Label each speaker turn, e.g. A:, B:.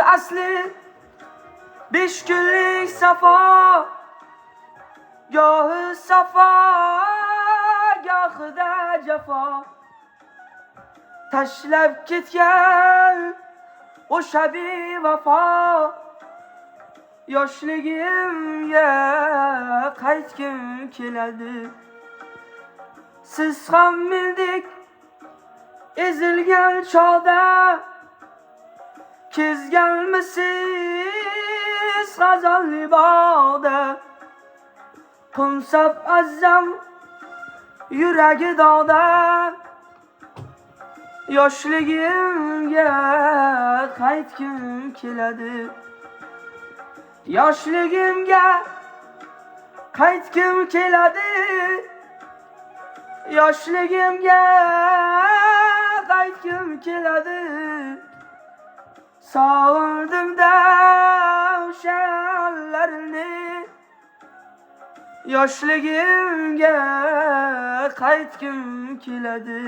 A: asli 5 kunlik safo, gohi safo, gohida jafo. Tashlab ketgan o'sha bevafo, yoshligimga qaytgim keladi. Siz ham mendek ezilgan chog'da kezganmisiz g'azalli bog'da? Qo'nsab azzam yuragi dog'da, yoshligimga qaytgim keladi. Yoshligimga qaytgim keladi. Yoshligimga qaytgim keladi. Sog'indim-da o'shalarni. Yoshligimga qaytgim keladi.